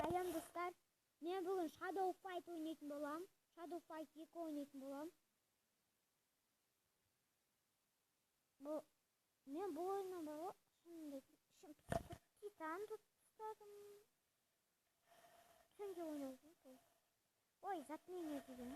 Сәлем достар, мен бүгін Shadow Fight ойнайтын болам. Shadow Fight 2 ойнайтын болам. Мен бұл ойыннан бұрын Титан тұтыстадым. Түнде ойнадым. Ой, затмение деген.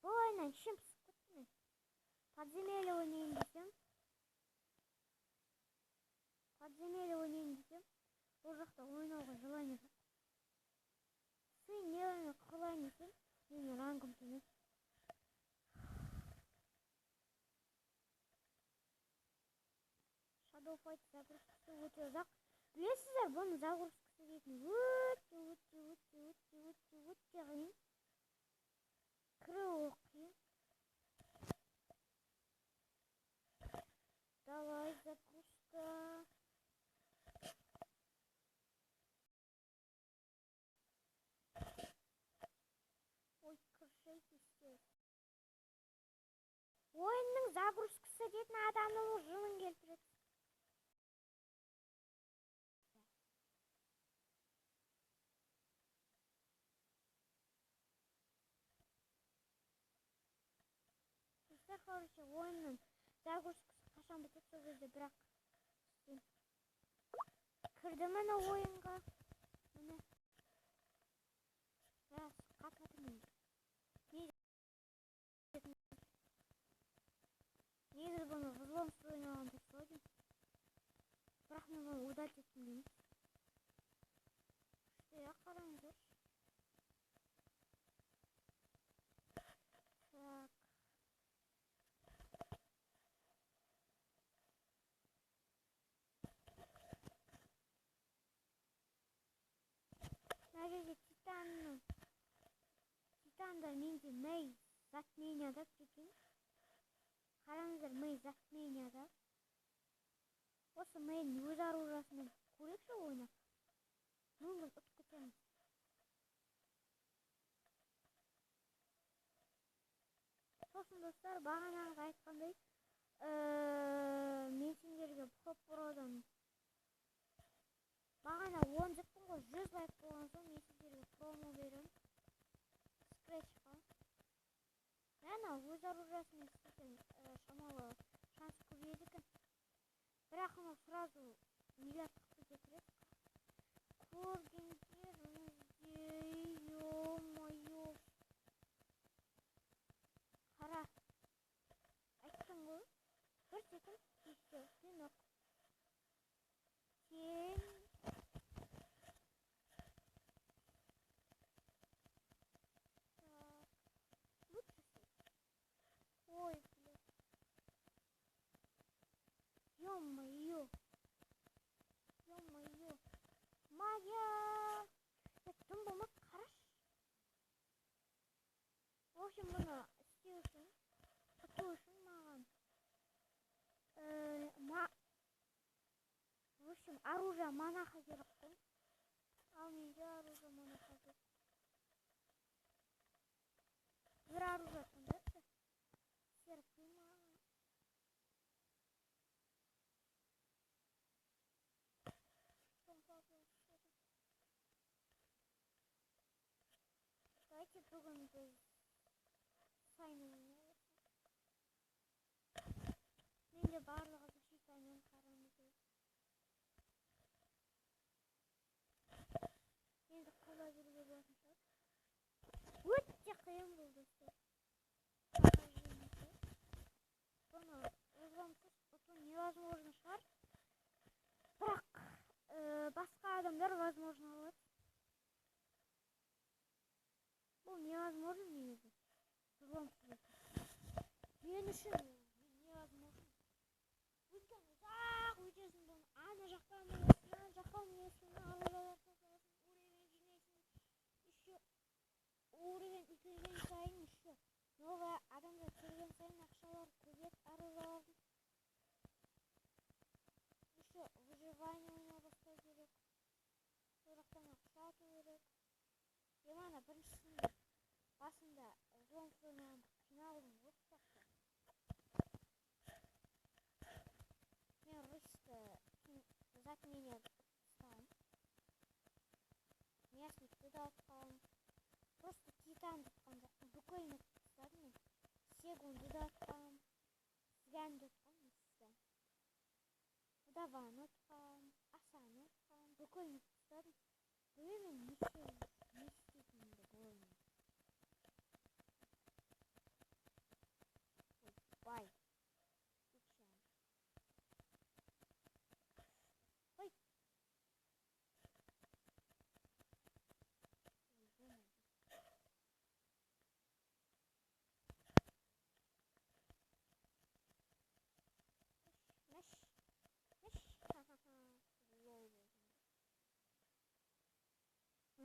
Бұл ойыннан ішім пысып кетті. Подземелье ойнайын десем. Бұл жақта ойнауға желание жоқ. Сый не қылайын десем, менің рангым төмен. Shadow Fight загрузкасы өте ұзақ. Білесіздер, бұның загрузкасы дейтін өте қиын. Кіруі қиын. Давай, запуска. Ой, кіршейтістер. Ойынның загрузкасы дейтін адамның жынын келтіреді. Короче, ойынның загрузкасы қашан бітеді сол кезде, бірақ кірді міне ойынға. Міне. Раз, қатматымен. Негізі бұны взломство ойнаған дұрыс ойдым. Бірақ мен оны удалить еттім дейміз. Күшті қараңыздар. Так. Мәреге Титанда менде Мэй затменияда прикинь. Қараңыздар, Мэй затменияда. Осы Мэйдің өз оружиясымен көрекші ойнап. Мүмкін ұтып кетеміз. Сосын достар, бағанағы айтқандай, мен сендерге Хоппородан бағана 10 жеттім ғой, 100 лайк болған соң мен сендерге промо берем. Скретчқа. Әна өз оружиясымен істесем шамалы шанс көбейеді екен. Бірақ оны сразу миллиардтықты кетіреді. Көргендеріңізде, ё-моё. Қара. Айттым ғой. Бір секунд кетті. Сен оқ. Сен. Ой, блядь. Ё-моё. Магия. Тым болмақ, қараш. В общем, бұны істеу үшін, ұту үшін маған. В общем, оружие монаха керек қой. Ал менде оружие монаха жоқ. Бір оружие таңдапты. Серпи маған. Давайте бүгін біз саймен ойнайық. Менде барлығы защитамен қарамыз. Енді қолай жүруге болатын шығар. Өте қиын бұл достар. Бұны өзгамсыз ұту невозможно шығар. Бірақ басқа адамдар возможно алады. Бұл невозможно негізі. Взломсыз екен. Мен үшін невозможно. Өйткені ұзақ өтесің бұны. Ана жақтан мінесің, ана жақтан мінесің, алып уровень икілген сайын еще. Новый адамдар келген сайын ақшалар көбейеді арулардың. Еще выживание ойнау бастау керек. Сол жақтан ақша ату керек. Ана біріншісінде басында взломсыз ойнаған қиналдым осы жақта. Мен рысты затмение ұстағым. атқам. Просто титанды атқан жоқпын. Бүкілін тастадым мен. Сегунды атқам. Сганды атқам. Сган. Удаваны атқам. Асаны атқам. Бүкілін тастадым. Білмеймін не істейтінімді білмеймін. Бай. Ой.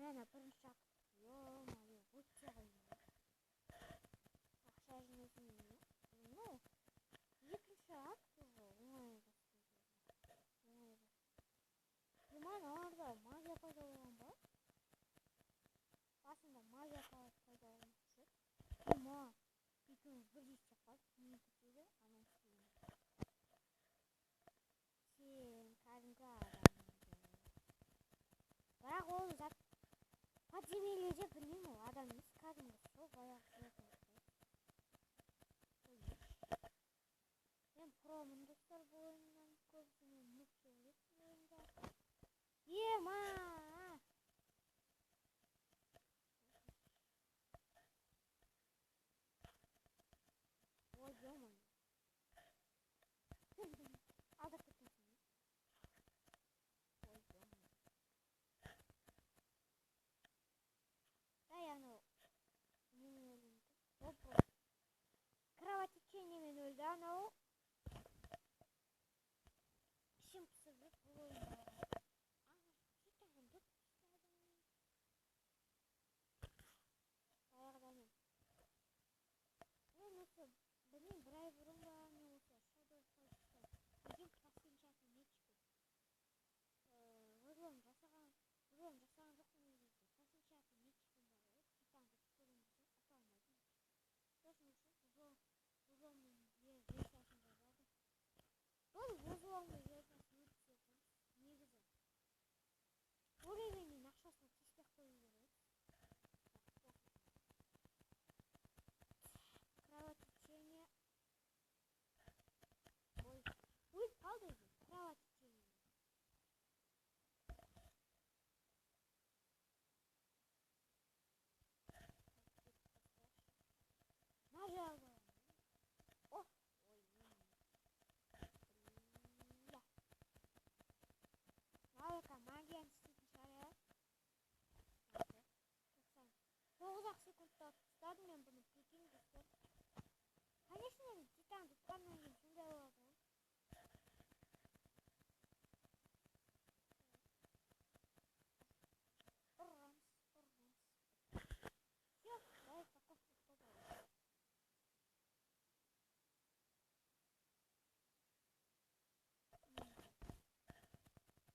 Мына бірінші акт. Ё-моё, өте қиын. Ақша жинайтын. Ну, екінші акт уже оңай бастайды. Аналарда магия пайда болған ба? Басында магия пайдаланып жүр. Екеуміз бірдей істеп қалдық. Не кетеді? Анау істеймін. Сен кәдімгі адамсың. Бірақ ол зат подземельеде білмеймін, ол адам емес, кәдімгі сол баяғы жүретін. Мен промын достар бұл ойыннан көбісі мен нүкте өлетін ойында. Ема! Ой, ема! Алдап кетмесін. Ой, ема! Дай анау немен өлімді. Вопрос. Кровотечениемен өлді анау. Ішім пысып бұл ойында. Баяғыда мен осы білмеймін, бір ай бұрын ба не осы Shadow Fights'та деген пластиншасын мечпін. Өзім жасаған жоқпын негізі. Пластиншасын мечпін бар ғой. Титанды көрген десем ата алмайтын. Сосын узломның версиясын жазадым. Бұл узломның версиясын өтсетім. Негізі. Уровеньнің ақшасына тиіспек қою керек. Кровотечение. Ой, қалды екен. Кровотечение. Нажал. О, ой, Навыка магия істейтін шығар. 9 секундта ұстадым мен бұны, прикинь достар. Конечно, мен титанды тұтқаннан кейін сондай болады ғой. Ұрғанс. Все, давай покупку ұстады.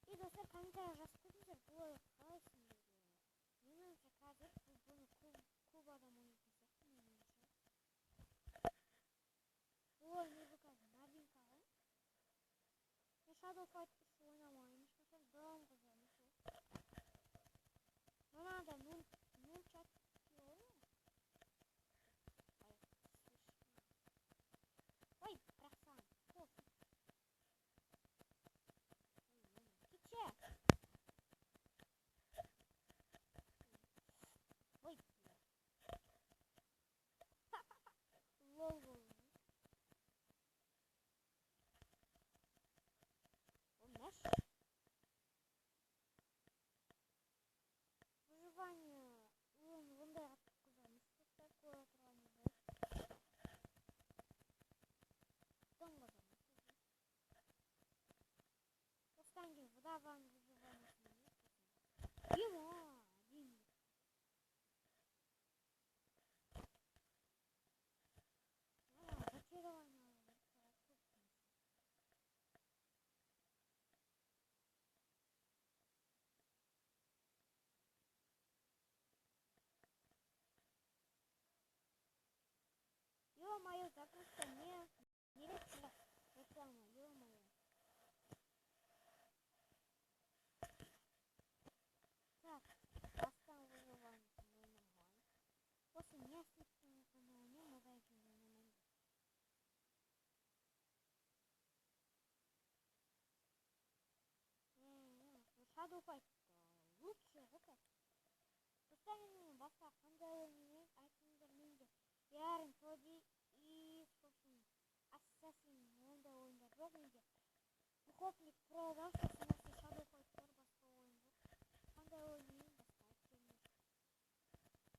И достар, комментарий жазып кетіңіздер, бұл ойын қалайсың деп. Менің ойымша қазір бұны көп адам ойнайтын сияқты, менің ойымша. Бұл ойын өзі қазір новинка ғой. Мен Shadow Fight 3 ойнамайын, ешқашан бұрынғы жолы сол. Мынада нунчак бар ма? Ой, бұрақсан. Кече. Ой. Лол болды. Мәш. Выживание. Ондай қатып қызамыз. Достар көре тұрғанымыз. Дым қызамыз. Достан кейін выдаваны выживаниесін. Ема. Ё-моё, запусти не реклама, ё-моё. Так, осталось. Shadow Fight'ta лучше ғой. Достар, менің басқа қандай ойынмен айтыңыздар, менде ярым тоди и сосын Assassin ондай ойындар жоқ менде. Охотник Pro бар, сосын Shadow Fight бар, басқа ойын жоқ. Қандай ойынмен басқа айтыңыздар.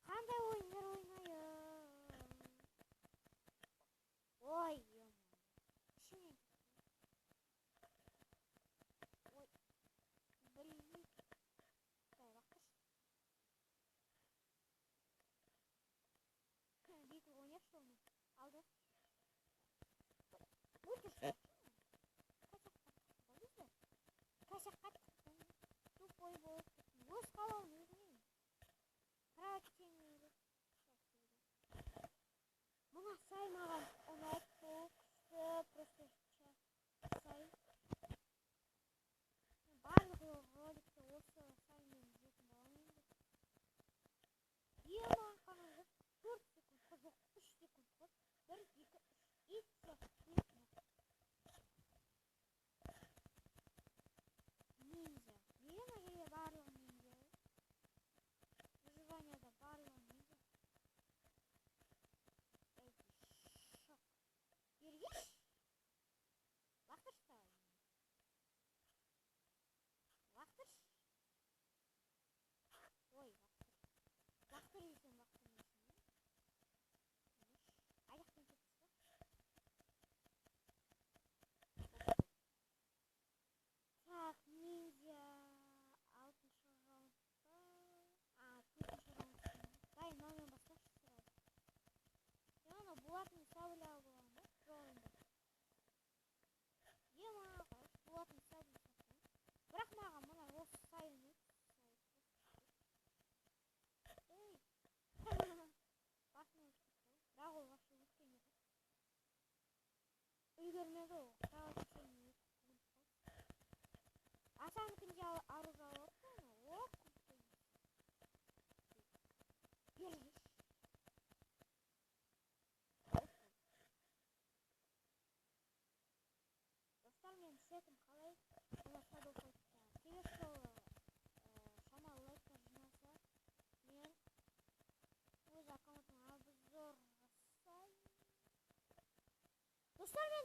Қандай ойындар ойнайын? Ой, ішінен ой, білмеймін. Дай бақтыршы. Бүйтіп ойнап соны алды. Өте қашаққа тықтым. Тупой болып кеттім. Өз қалауын өзінен. Практеңері. Мына сай маған ұнайды. Сол күшті просто сай. Барлық роликті осы саймен жүретін боламын енді. Ема қараңыз, 4 секунд, жоқ 3 секунд қой. 1, 2, 3 и все. Ниндзя. Неге мына жерде барлығы ниндзя? Выживанияда барлығы ниндзя. Шок. Ергеш? Лақтырш давай. Лақтырш. Ой, лақтыр. Лақтыр дейсің, лақтырмайсың. Аяқпен кетті. Так, ниндзя. 6-шы раундта. 4-шы раундта. Дай, мынаумен басташы сразу. Мен ана болатын сабыля боламын, да? Ролында. Ема, болатын сабыля сақтан. Бірақ маған мына осы сайын өт. Ей. Басын өшіп кетті. Бірақ ол вообще өткен еді. Үлгермеді ол. Тағы сен өтіп. Асаныкінде оружие алып қойны. О, күтті. Ергеш. Достар, мен сетім қалай бұна Shadow Fight'та. Келесі жолы шамалы лайктар жинаса, мен өз аккаунтыма обзор жасаймын. Достар, мен